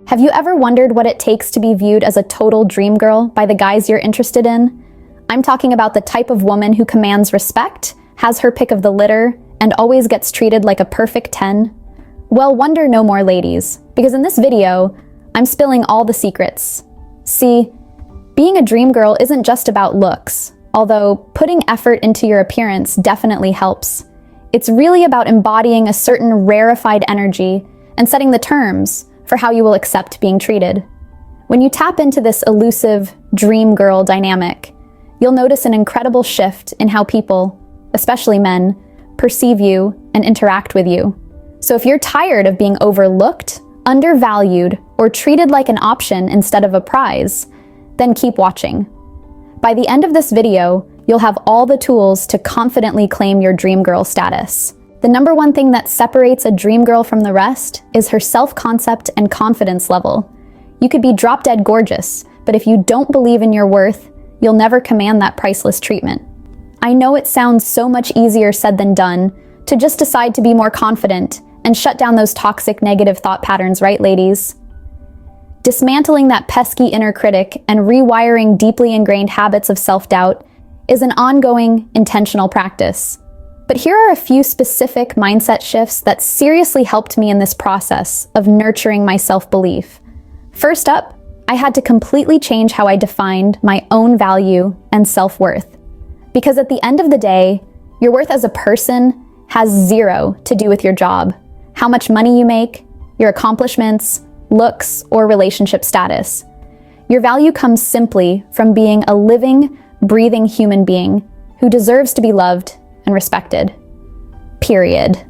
Have you ever wondered what it takes to be viewed as a total dream girl by the guys you're interested in? I'm talking about the type of woman who commands respect, has her pick of the litter, and always gets treated like a perfect 10. Well, wonder no more, ladies, because in this video, I'm spilling all the secrets. See, being a dream girl isn't just about looks, although putting effort into your appearance definitely helps. It's really about embodying a certain rarefied energy and setting the terms for how you will accept being treated. When you tap into this elusive dream girl dynamic, you'll notice an incredible shift in how people, especially men, perceive you and interact with you. So if you're tired of being overlooked, undervalued, or treated like an option instead of a prize, then keep watching. By the end of this video, you'll have all the tools to confidently claim your dream girl status. The number one thing that separates a dream girl from the rest is her self-concept and confidence level. You could be drop-dead gorgeous, but if you don't believe in your worth, you'll never command that priceless treatment. I know it sounds so much easier said than done to just decide to be more confident and shut down those toxic negative thought patterns, right, ladies? Dismantling that pesky inner critic and rewiring deeply ingrained habits of self-doubt is an ongoing, intentional practice. But here are a few specific mindset shifts that seriously helped me in this process of nurturing my self-belief. First up, I had to completely change how I defined my own value and self-worth. Because at the end of the day, your worth as a person has zero to do with your job, how much money you make, your accomplishments, looks, or relationship status. Your value comes simply from being a living, breathing human being who deserves to be loved and respected. Period.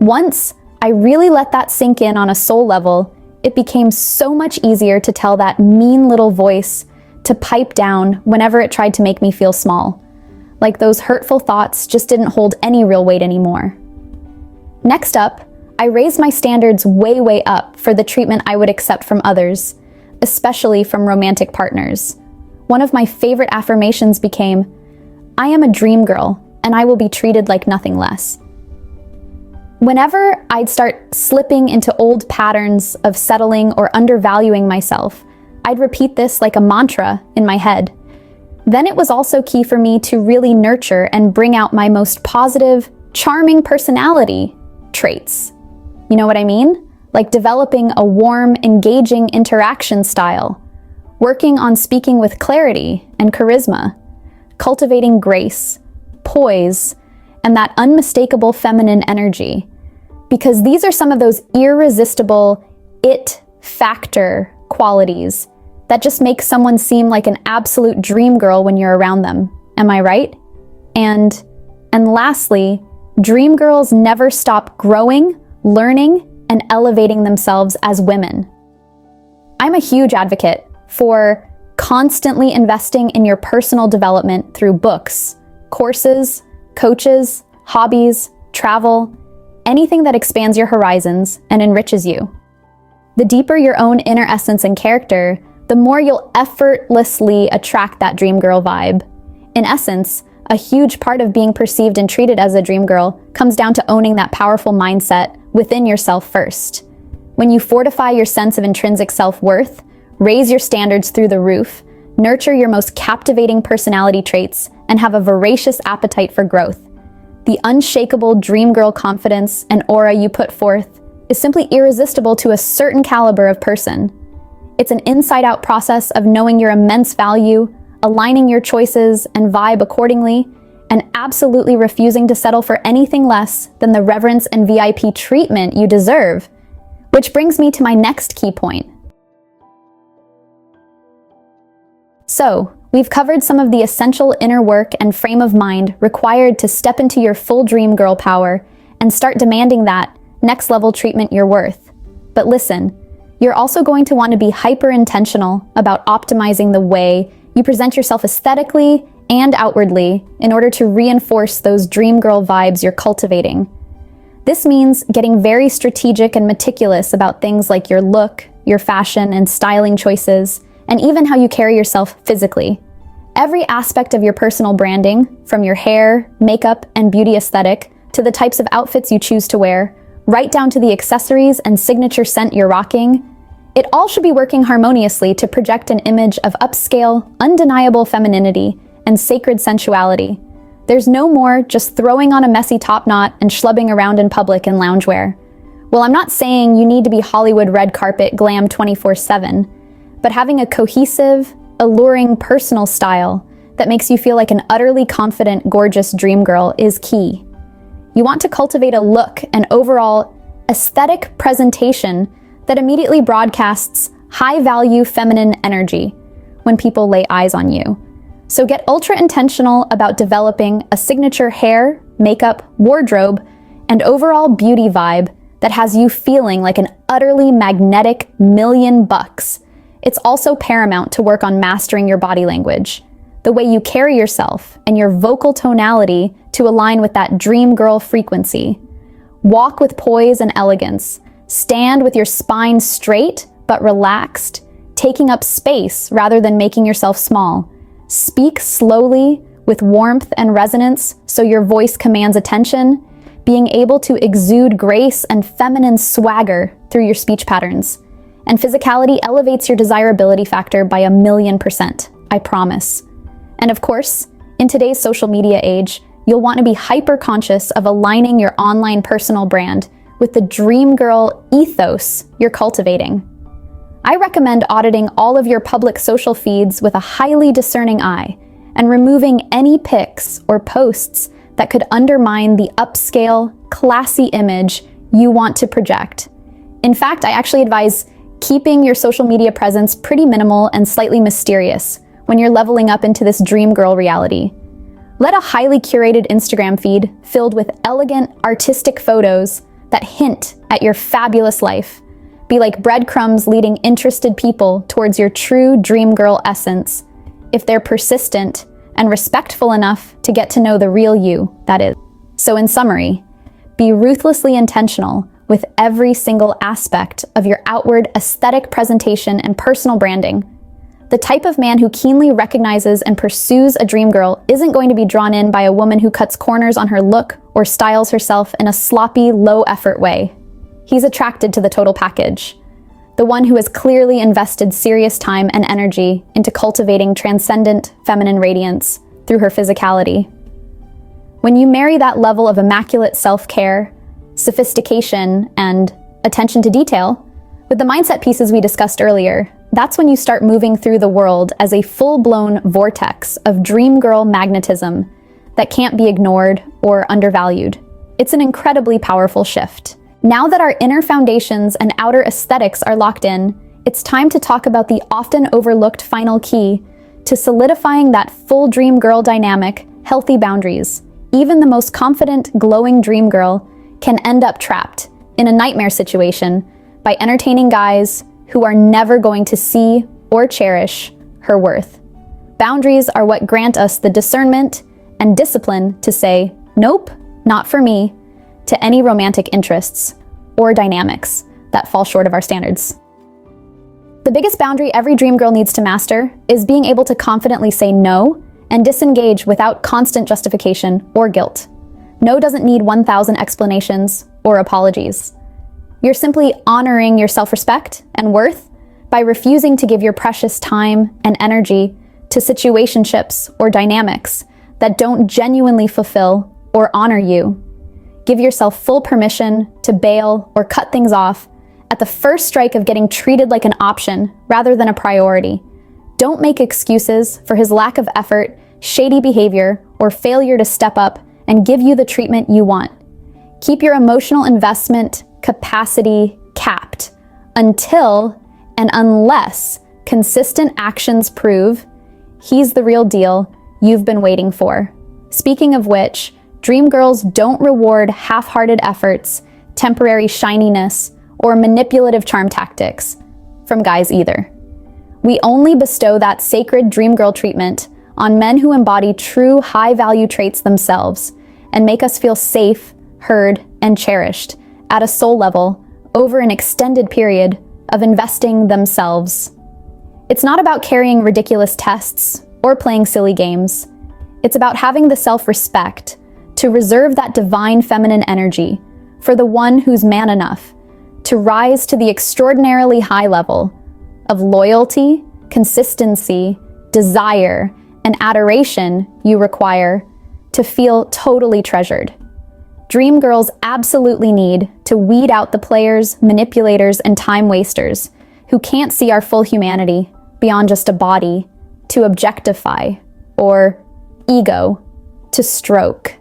Once I really let that sink in on a soul level, it became so much easier to tell that mean little voice to pipe down whenever it tried to make me feel small. Like those hurtful thoughts just didn't hold any real weight anymore. Next up, I raised my standards way up for the treatment I would accept from others, especially from romantic partners. One of my favorite affirmations became, "I am a dream girl, and I will be treated like nothing less." Whenever I'd start slipping into old patterns of settling or undervaluing myself, I'd repeat this like a mantra in my head. Then it was also key for me to really nurture and bring out my most positive, charming personality traits. You know what I mean? Like developing a warm, engaging interaction style, working on speaking with clarity and charisma, cultivating grace, poise, and that unmistakable feminine energy. Because these are some of those irresistible it factor qualities that just make someone seem like an absolute dream girl when you're around them. Am I right? And lastly, dream girls never stop growing, learning, and elevating themselves as women. I'm a huge advocate for constantly investing in your personal development through books, courses, coaches, hobbies, travel, anything that expands your horizons and enriches you. The deeper your own inner essence and character, the more you'll effortlessly attract that dream girl vibe. In essence, a huge part of being perceived and treated as a dream girl comes down to owning that powerful mindset within yourself first. When you fortify your sense of intrinsic self-worth, raise your standards through the roof, nurture your most captivating personality traits, and have a voracious appetite for growth, the unshakable dream girl confidence and aura you put forth is simply irresistible to a certain caliber of person. It's an inside-out process of knowing your immense value, aligning your choices and vibe accordingly, and absolutely refusing to settle for anything less than the reverence and VIP treatment you deserve. Which brings me to my next key point. So, we've covered some of the essential inner work and frame of mind required to step into your full dream girl power and start demanding that next level treatment you're worth. But listen, you're also going to want to be hyper intentional about optimizing the way you present yourself aesthetically and outwardly in order to reinforce those dream girl vibes you're cultivating. This means getting very strategic and meticulous about things like your look, your fashion and styling choices, and even how you carry yourself physically. Every aspect of your personal branding, from your hair, makeup, and beauty aesthetic, to the types of outfits you choose to wear, right down to the accessories and signature scent you're rocking, It all should be working harmoniously to project an image of upscale, undeniable femininity and sacred sensuality. There's no more just throwing on a messy top knot and schlubbing around in public in loungewear. Well, I'm not saying you need to be Hollywood red carpet glam 24/7, but having a cohesive, alluring personal style that makes you feel like an utterly confident, gorgeous dream girl is key. You want to cultivate a look and overall aesthetic presentation that immediately broadcasts high-value feminine energy when people lay eyes on you. So get ultra-intentional about developing a signature hair, makeup, wardrobe, and overall beauty vibe that has you feeling like an utterly magnetic $1,000,000. It's also paramount to work on mastering your body language, the way you carry yourself and your vocal tonality to align with that dream girl frequency. Walk with poise and elegance. Stand with your spine straight but relaxed, taking up space rather than making yourself small. Speak slowly with warmth and resonance so your voice commands attention, being able to exude grace and feminine swagger through your speech patterns. And physicality elevates your desirability factor by 1,000,000%, I promise. And of course, in today's social media age, you'll want to be hyper-conscious of aligning your online personal brand with the dream girl ethos you're cultivating. I recommend auditing all of your public social feeds with a highly discerning eye and removing any pics or posts that could undermine the upscale, classy image you want to project. In fact, I actually advise keeping your social media presence pretty minimal and slightly mysterious when you're leveling up into this dream girl reality. Let a highly curated Instagram feed filled with elegant, artistic photos that hint at your fabulous life be like breadcrumbs leading interested people towards your true dream girl essence, if they're persistent and respectful enough to get to know the real you, that is. So in summary, be ruthlessly intentional with every single aspect of your outward aesthetic presentation and personal branding. The type of man who keenly recognizes and pursues a dream girl isn't going to be drawn in by a woman who cuts corners on her look or styles herself in a sloppy, low-effort way. He's attracted to the total package, the one who has clearly invested serious time and energy into cultivating transcendent feminine radiance through her physicality. When you marry that level of immaculate self-care, sophistication, and attention to detail with the mindset pieces we discussed earlier, that's when you start moving through the world as a full-blown vortex of dream girl magnetism that can't be ignored or undervalued. It's an incredibly powerful shift. Now that our inner foundations and outer aesthetics are locked in, it's time to talk about the often overlooked final key to solidifying that full dream girl dynamic: healthy boundaries. Even the most confident, glowing dream girl can end up trapped in a nightmare situation by entertaining guys who are never going to see or cherish her worth. Boundaries are what grant us the discernment and discipline to say, nope, not for me, to any romantic interests or dynamics that fall short of our standards. The biggest boundary every dream girl needs to master is being able to confidently say no and disengage without constant justification or guilt. No doesn't need 1,000 explanations or apologies. You're simply honoring your self-respect and worth by refusing to give your precious time and energy to situationships or dynamics that don't genuinely fulfill or honor you. Give yourself full permission to bail or cut things off at the first strike of getting treated like an option rather than a priority. Don't make excuses for his lack of effort, shady behavior, or failure to step up and give you the treatment you want. Keep your emotional investment capacity capped until and unless consistent actions prove he's the real deal you've been waiting for. Speaking of which, dream girls don't reward half-hearted efforts, temporary shininess, or manipulative charm tactics from guys either. We only bestow that sacred dream girl treatment on men who embody true high-value traits themselves and make us feel safe, heard, and cherished at a soul level over an extended period of investing themselves. It's not about carrying ridiculous tests or playing silly games. It's about having the self-respect to reserve that divine feminine energy for the one who's man enough to rise to the extraordinarily high level of loyalty, consistency, desire, and adoration you require to feel totally treasured. Dream girls absolutely need to weed out the players, manipulators, and time wasters who can't see our full humanity beyond just a body to objectify or ego to stroke.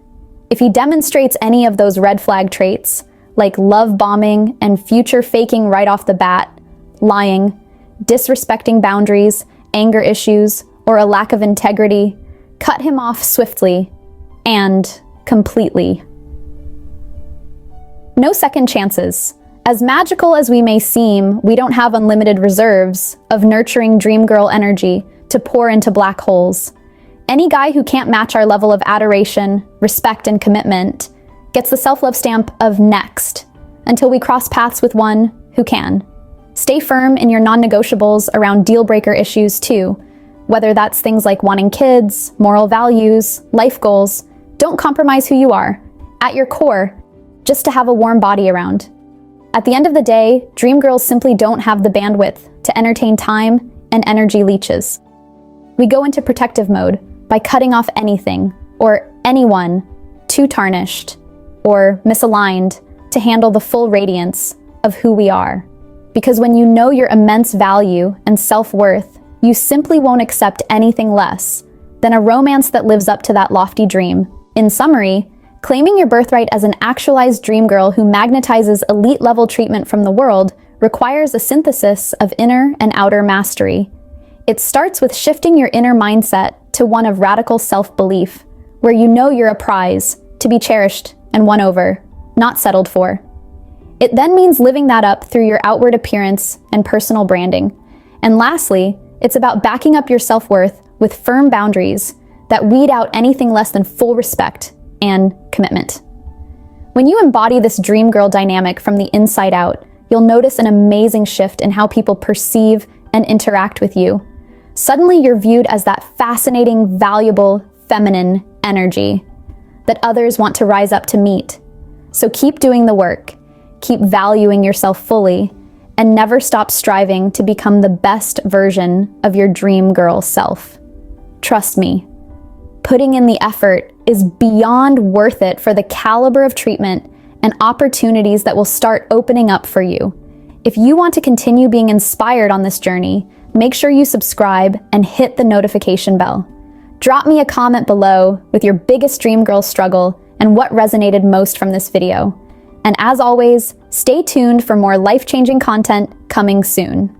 If he demonstrates any of those red flag traits, like love bombing and future faking right off the bat, lying, disrespecting boundaries, anger issues, or a lack of integrity, cut him off swiftly and completely. No second chances. As magical as we may seem, we don't have unlimited reserves of nurturing dream girl energy to pour into black holes. Any guy who can't match our level of adoration, respect, and commitment gets the self-love stamp of next until we cross paths with one who can. Stay firm in your non-negotiables around deal-breaker issues too, whether that's things like wanting kids, moral values, life goals. Don't compromise who you are, at your core, just to have a warm body around. At the end of the day, dream girls simply don't have the bandwidth to entertain time and energy leeches. We go into protective mode by cutting off anything or anyone too tarnished or misaligned to handle the full radiance of who we are. Because when you know your immense value and self-worth, you simply won't accept anything less than a romance that lives up to that lofty dream. In summary, claiming your birthright as an actualized dream girl who magnetizes elite-level treatment from the world requires a synthesis of inner and outer mastery. It starts with shifting your inner mindset to one of radical self-belief, where you know you're a prize, to be cherished and won over, not settled for. It then means living that up through your outward appearance and personal branding. And lastly, it's about backing up your self-worth with firm boundaries that weed out anything less than full respect and commitment. When you embody this dream girl dynamic from the inside out, you'll notice an amazing shift in how people perceive and interact with you. Suddenly you're viewed as that fascinating, valuable, feminine energy that others want to rise up to meet. So keep doing the work, keep valuing yourself fully, and never stop striving to become the best version of your dream girl self. Trust me, putting in the effort is beyond worth it for the caliber of treatment and opportunities that will start opening up for you. If you want to continue being inspired on this journey, make sure you subscribe and hit the notification bell. Drop me a comment below with your biggest dream girl struggle and what resonated most from this video. And as always, stay tuned for more life-changing content coming soon.